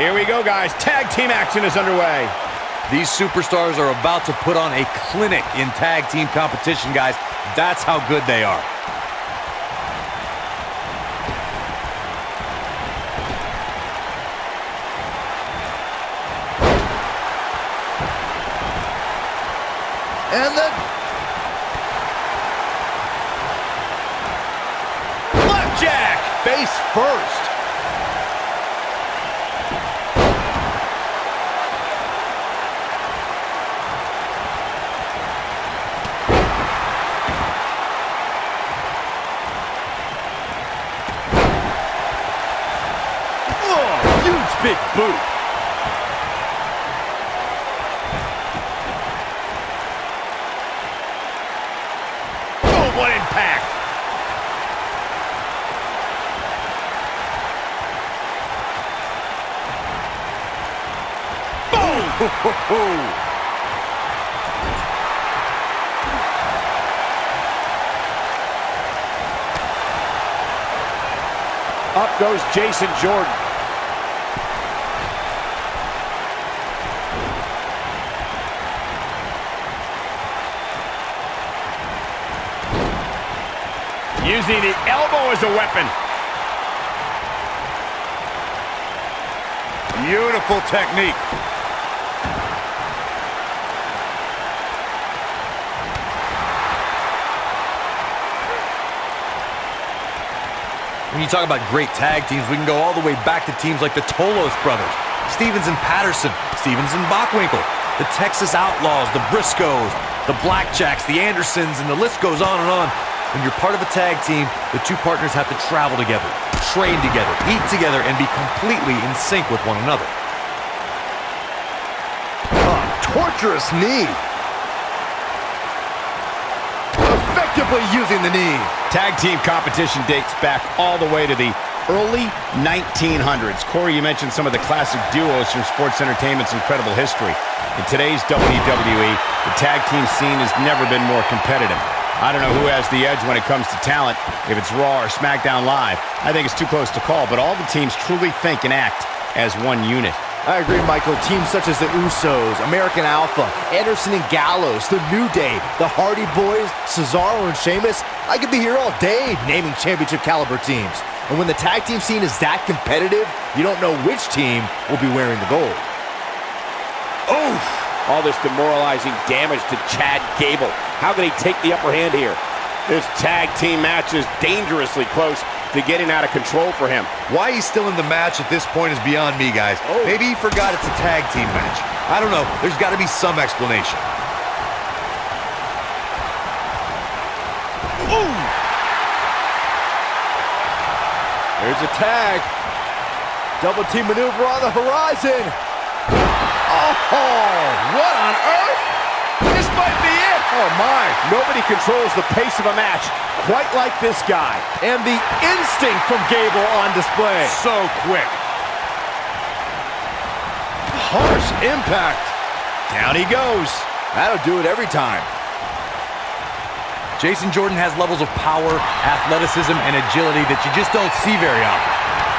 Here we go, guys. Tag team action is underway. These superstars are about to put on a clinic in tag team competition, guys. That's how good they are. And the flapjack, face first. Oh, huge big boot. What impact! Boom! Up goes Jason Jordan. Using the elbow as a weapon. Beautiful technique. When you talk about great tag teams, we can go all the way back to teams like the Tolos brothers, Stevens and Patterson, Stevens and Bockwinkel, the Texas Outlaws, the Briscoes, the Blackjacks, the Andersons, and the list goes on and on. When you're part of a tag team, the two partners have to travel together, train together, eat together, and be completely in sync with one another. Oh, torturous knee. Effectively using the knee. Tag team competition dates back all the way to the early 1900s. Corey, you mentioned some of the classic duos from sports entertainment's incredible history. In today's WWE, the tag team scene has never been more competitive. I don't know who has the edge when it comes to talent, if it's Raw or SmackDown Live. I think it's too close to call, but all the teams truly think and act as one unit. I agree, Michael. Teams such as the Usos, American Alpha, Anderson and Gallows, The New Day, the Hardy Boys, Cesaro and Sheamus. I could be here all day naming championship caliber teams. And when the tag team scene is that competitive, you don't know which team will be wearing the gold. Oh! All this demoralizing damage to Chad Gable. How can he take the upper hand here? This tag team match is dangerously close to getting out of control for him. Why he's still in the match at this point is beyond me, guys. Oh. Maybe he forgot it's a tag team match. I don't know. There's got to be some explanation. Ooh! There's a tag. Double team maneuver on the horizon. Oh, what on earth? This might be it! Oh, my. Nobody controls the pace of a match quite like this guy. And the instinct from Gable on display. So quick. Harsh impact. Down he goes. That'll do it every time. Jason Jordan has levels of power, athleticism, and agility that you just don't see very often.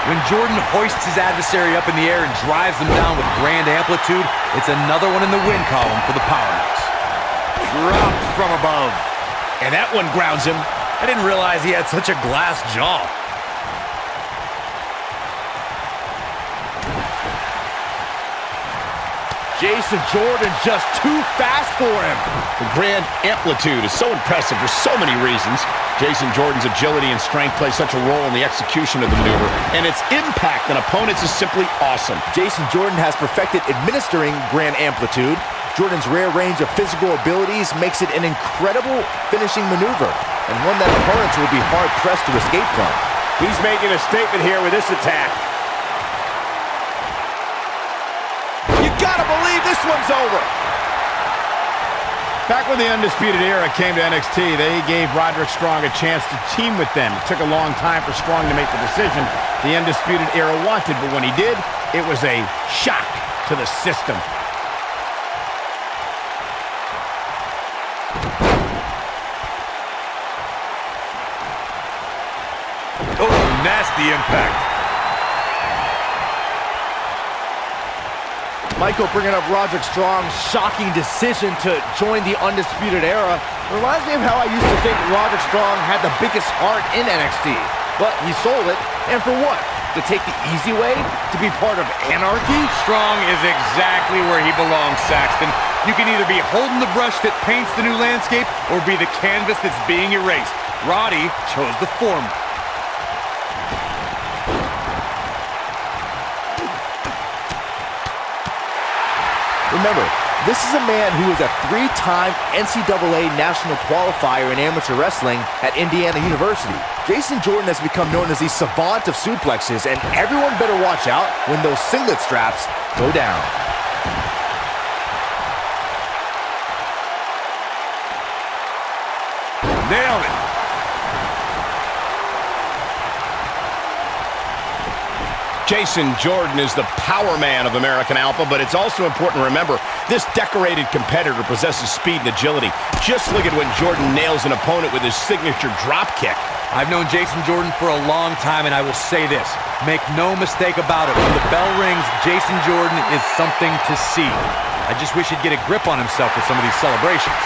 When Jordan hoists his adversary up in the air and drives them down with grand amplitude, it's another one in the win column for the powerhouse. Dropped from above. And that one grounds him. I didn't realize he had such a glass jaw. Jason Jordan just too fast for him. The grand amplitude is so impressive for so many reasons. Jason Jordan's agility and strength play such a role in the execution of the maneuver, and its impact on opponents is simply awesome. Jason Jordan has perfected administering grand amplitude. Jordan's rare range of physical abilities makes it an incredible finishing maneuver, and one that opponents will be hard-pressed to escape from. He's making a statement here with this attack. You gotta believe this one's over. Back when the Undisputed Era came to NXT, they gave Roderick Strong a chance to team with them. It took a long time for Strong to make the decision the Undisputed Era wanted, but when he did, it was a shock to the system. Oh, nasty impact. Michael, bringing up Roderick Strong's shocking decision to join the Undisputed Era reminds me of how I used to think Roderick Strong had the biggest heart in NXT. But he sold it, and for what? To take the easy way? To be part of anarchy? Strong is exactly where he belongs, Saxton. You can either be holding the brush that paints the new landscape or be the canvas that's being erased. Roddy chose the former. Remember, this is a man who is a three-time NCAA national qualifier in amateur wrestling at Indiana University. Jason Jordan has become known as the savant of suplexes, and everyone better watch out when those singlet straps go down. Nailed it. Jason Jordan is the power man of American Alpha, but it's also important to remember this decorated competitor possesses speed and agility. Just look at when Jordan nails an opponent with his signature drop kick. I've known Jason Jordan for a long time, and I will say this. Make no mistake about it. When the bell rings, Jason Jordan is something to see. I just wish he'd get a grip on himself with some of these celebrations.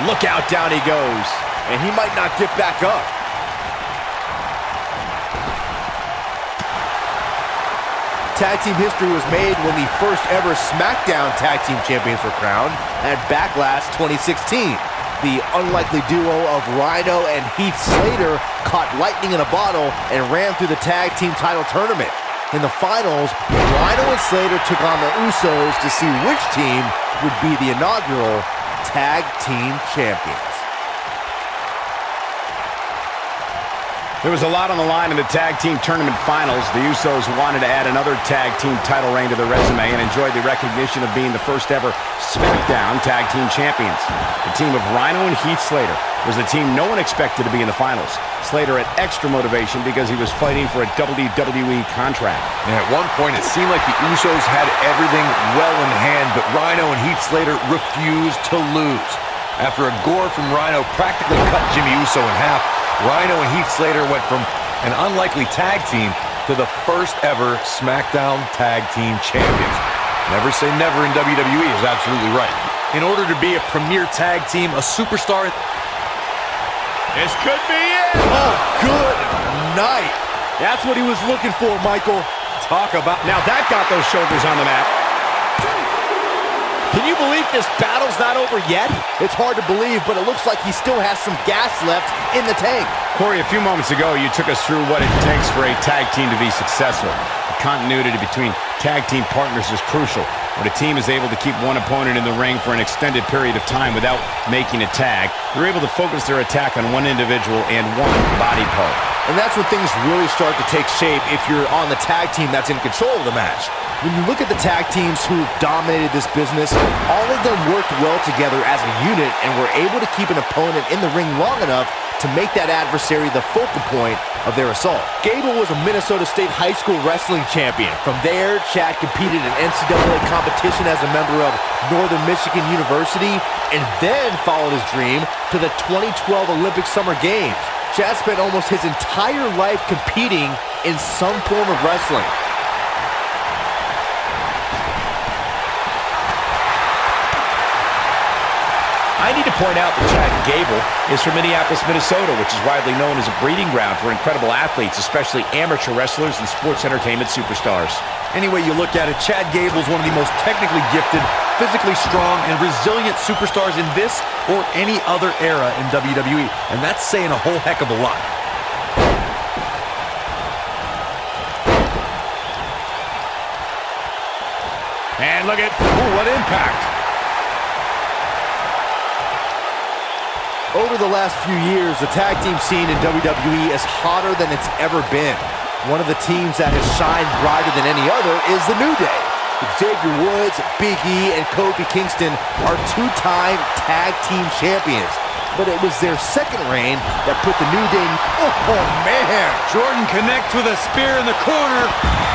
Look out, down he goes. And he might not get back up. Tag team history was made when the first ever SmackDown Tag Team Champions were crowned at Backlash 2016. The unlikely duo of Rhino and Heath Slater caught lightning in a bottle and ran through the tag team title tournament. In the finals, Rhino and Slater took on the Usos to see which team would be the inaugural Tag Team Champions. There was a lot on the line in the tag team tournament finals. The Usos wanted to add another tag team title reign to their resume and enjoyed the recognition of being the first ever SmackDown Tag Team Champions. The team of Rhino and Heath Slater was the team no one expected to be in the finals. Slater had extra motivation because he was fighting for a WWE contract. And at one point, it seemed like the Usos had everything well in hand, but Rhino and Heath Slater refused to lose. After a gore from Rhino practically cut Jimmy Uso in half, Rhino and Heath Slater went from an unlikely tag team to the first ever SmackDown Tag Team Champions. Never say never in WWE is absolutely right. In order to be a premier tag team, a superstar... This could be it! Oh, good night. That's what he was looking for, Michael. Talk about... Now that got those shoulders on the mat. Can you believe this battle's not over yet? It's hard to believe, but it looks like he still has some gas left in the tank. Corey, a few moments ago, you took us through what it takes for a tag team to be successful. The continuity between tag team partners is crucial. When a team is able to keep one opponent in the ring for an extended period of time without making a tag, they're able to focus their attack on one individual and one body part. And that's when things really start to take shape if you're on the tag team that's in control of the match. When you look at the tag teams who've dominated this business, all of them worked well together as a unit and were able to keep an opponent in the ring long enough to make that adversary the focal point of their assault. Gable was a Minnesota State high school wrestling champion. From there, Chad competed in NCAA competition as a member of Northern Michigan University and then followed his dream to the 2012 Olympic Summer Games. Chad spent almost his entire life competing in some form of wrestling. I need to point out that Chad Gable is from Minneapolis, Minnesota, which is widely known as a breeding ground for incredible athletes, especially amateur wrestlers and sports entertainment superstars. Any way you look at it, Chad Gable's one of the most technically gifted, physically strong, and resilient superstars in this or any other era in WWE. And that's saying a whole heck of a lot. And look at, ooh, what impact. Over the last few years, the tag team scene in WWE is hotter than it's ever been. One of the teams that has shined brighter than any other is the New Day. Xavier Woods, Big E, and Kofi Kingston are two-time tag team champions. But it was their second reign that put the New Day... Oh, man! Jordan connects with a spear in the corner.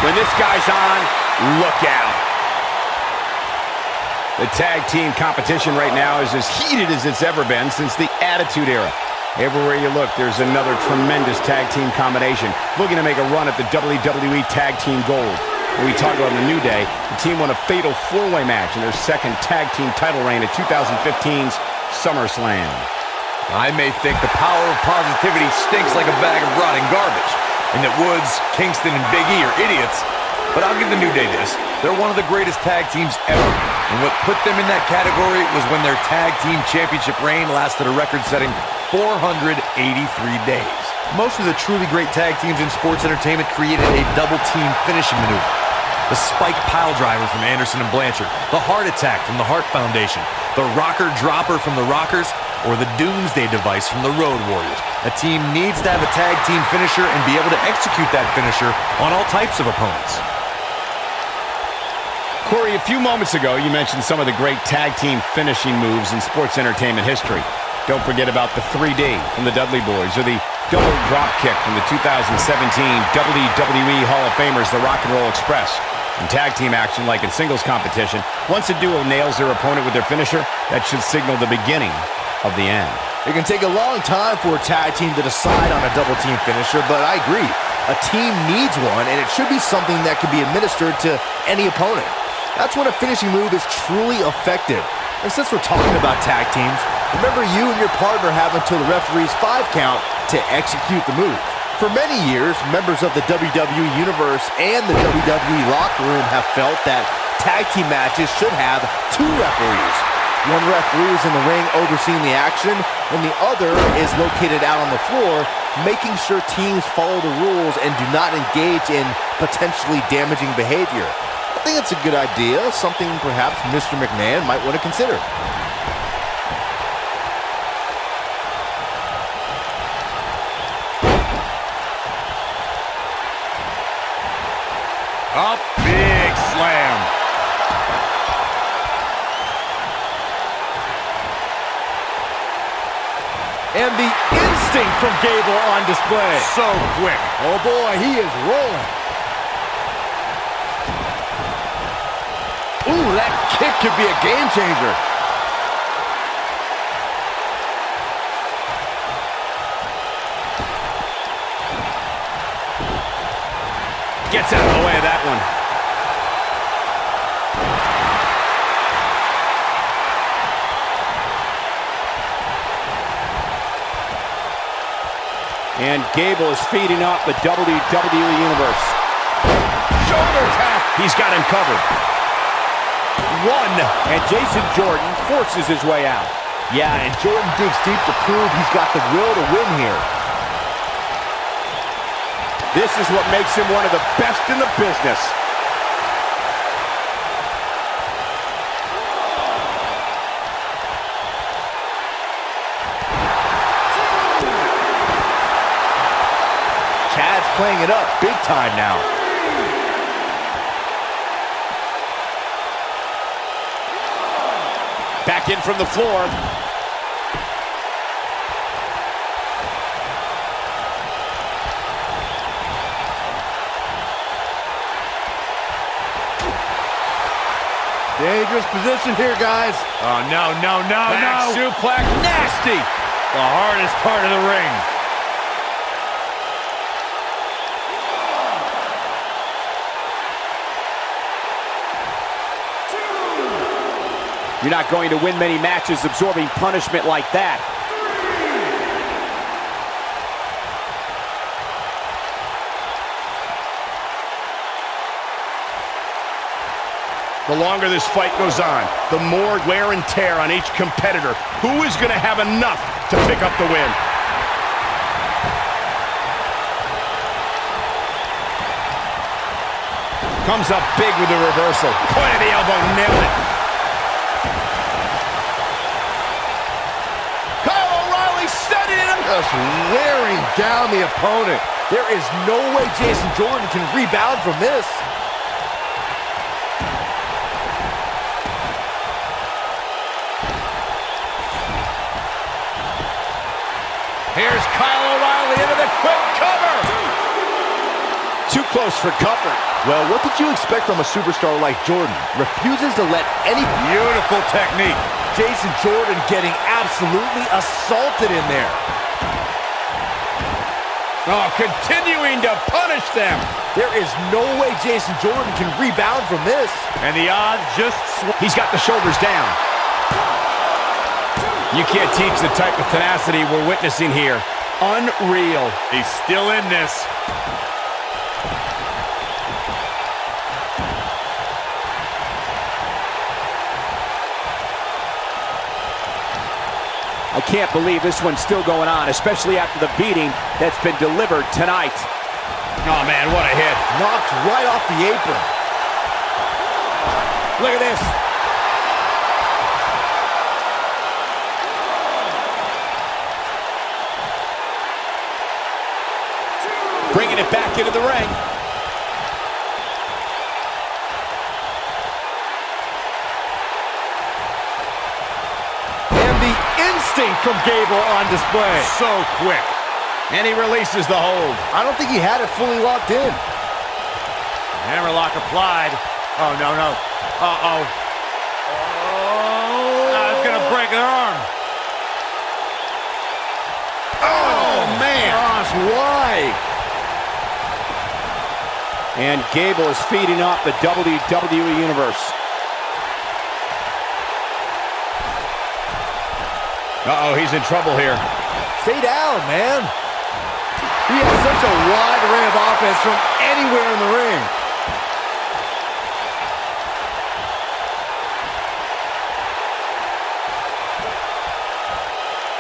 When this guy's on, look out. The tag team competition right now is as heated as it's ever been since the Attitude Era. Everywhere you look, there's another tremendous tag team combination looking to make a run at the WWE Tag Team Gold. When we talk about the New Day, the team won a fatal four-way match in their second tag team title reign at 2015's SummerSlam. I may think the power of positivity stinks like a bag of rotting garbage, and that Woods, Kingston, and Big E are idiots, but I'll give the New Day this. They're one of the greatest tag teams ever, and what put them in that category was when their tag team championship reign lasted a record-setting 483 days. Most of the truly great tag teams in sports entertainment created a double-team finishing maneuver. The spike pile driver from Anderson and Blanchard, the heart attack from the Hart Foundation, the rocker dropper from the Rockers, or the Doomsday device from the Road Warriors. A team needs to have a tag team finisher and be able to execute that finisher on all types of opponents. Corey, a few moments ago, you mentioned some of the great tag team finishing moves in sports entertainment history. Don't forget about the 3D from the Dudley Boys, or the double drop kick from the 2017 WWE Hall of Famers, the Rock and Roll Express. In tag team action, like in singles competition, once a duo nails their opponent with their finisher, that should signal the beginning of the end. It can take a long time for a tag team to decide on a double team finisher, but I agree. A team needs one, and it should be something that can be administered to any opponent. That's when a finishing move is truly effective. And since we're talking about tag teams, remember you and your partner have until the referee's 5 count to execute the move. For many years, members of the WWE Universe and the WWE locker room have felt that tag team matches should have 2 referees. One referee is in the ring overseeing the action, and the other is located out on the floor, making sure teams follow the rules and do not engage in potentially damaging behavior. I think it's a good idea, something perhaps Mr. McMahon might want to consider. A big slam. And the instinct from Gable on display. So quick. Oh boy, he is rolling. Ooh, that kick could be a game changer. Gets out of the way of that one. And Gable is feeding up the WWE Universe. Shoulder tap. He's got him covered. 1, and Jason Jordan forces his way out. Yeah, and Jordan digs deep to prove he's got the will to win here. This is what makes him one of the best in the business. Chad's playing it up big time now. Back in from the floor. Dangerous position here, guys. Oh, no, no, no, Back no. suplex. Nasty. The hardest part of the ring. You're not going to win many matches absorbing punishment like that. The longer this fight goes on, the more wear and tear on each competitor. Who is going to have enough to pick up the win? Comes up big with the reversal. Point of the elbow, nailed it. Kyle O'Reilly setting it up. Just wearing down the opponent. There is no way Jason Jordan can rebound from this. Here's Kyle O'Reilly into the quick cover. Too close for comfort. Well, what did you expect from a superstar like Jordan? Refuses to let any... Beautiful technique. Jason Jordan getting absolutely assaulted in there. Oh, continuing to punish them. There is no way Jason Jordan can rebound from this. And the odds just He's got the shoulders down. You can't teach the type of tenacity we're witnessing here. Unreal. He's still in this. I can't believe this one's still going on, especially after the beating that's been delivered tonight. Oh, man, what a hit. Knocked right off the apron. Look at this. Bringing it back into the ring. And the instinct from Gable on display. So quick. And he releases the hold. I don't think he had it fully locked in. Hammerlock applied. Oh, no, no. Uh-oh. Oh, it's going to break an arm. Oh, man. Gosh, why? And Gable is feeding off the WWE Universe. Uh-oh, he's in trouble here. Stay down, man. He has such a wide array of offense from anywhere in the ring.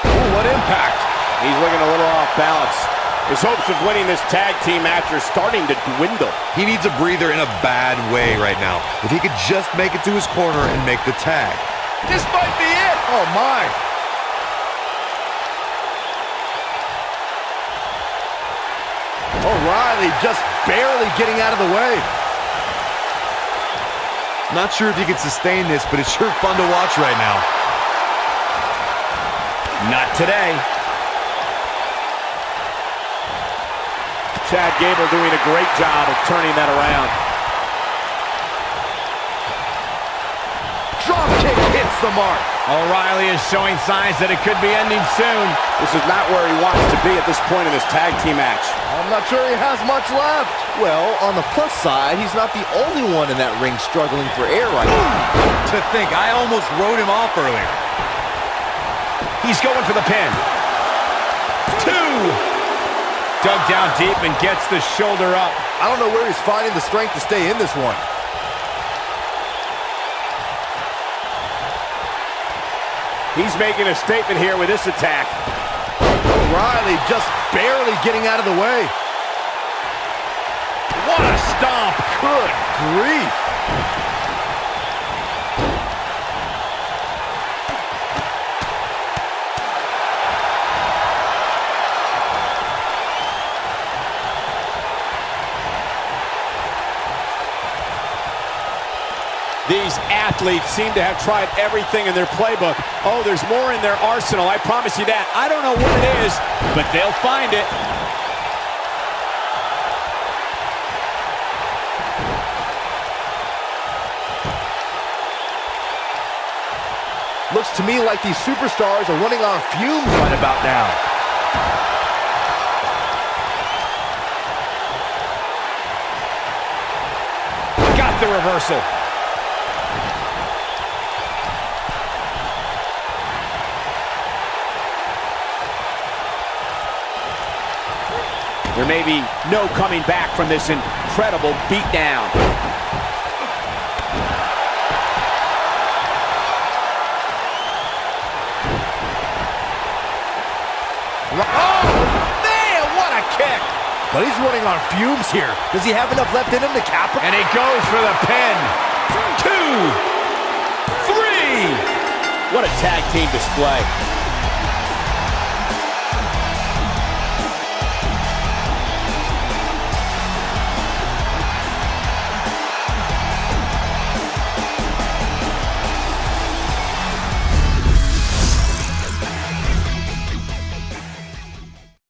Ooh, what impact. He's looking a little off balance. His hopes of winning this tag team match are starting to dwindle. He needs a breather in a bad way right now. If he could just make it to his corner and make the tag. This might be it. Oh, my. O'Reilly just barely getting out of the way. Not sure if he can sustain this, but it's sure fun to watch right now. Not today. Chad Gable doing a great job of turning that around. Drop kick hits the mark. O'Reilly is showing signs that it could be ending soon. This is not where he wants to be at this point in this tag team match. I'm not sure he has much left. Well, on the plus side, he's not the only one in that ring struggling for air right now. To think, I almost wrote him off earlier. He's going for the pin. 2. Dug down deep and gets the shoulder up. I don't know where he's finding the strength to stay in this one. He's making a statement here with this attack. O'Reilly just barely getting out of the way. What a stomp. Good grief. These athletes seem to have tried everything in their playbook. Oh, there's more in their arsenal, I promise you that. I don't know what it is, but they'll find it. Looks to me like these superstars are running on fumes right about now. Got the reversal. There may be no coming back from this incredible beatdown. Oh, man, what a kick. But he's running on fumes here. Does he have enough left in him to cap it? And he goes for the pin. 2, 3. What a tag team display.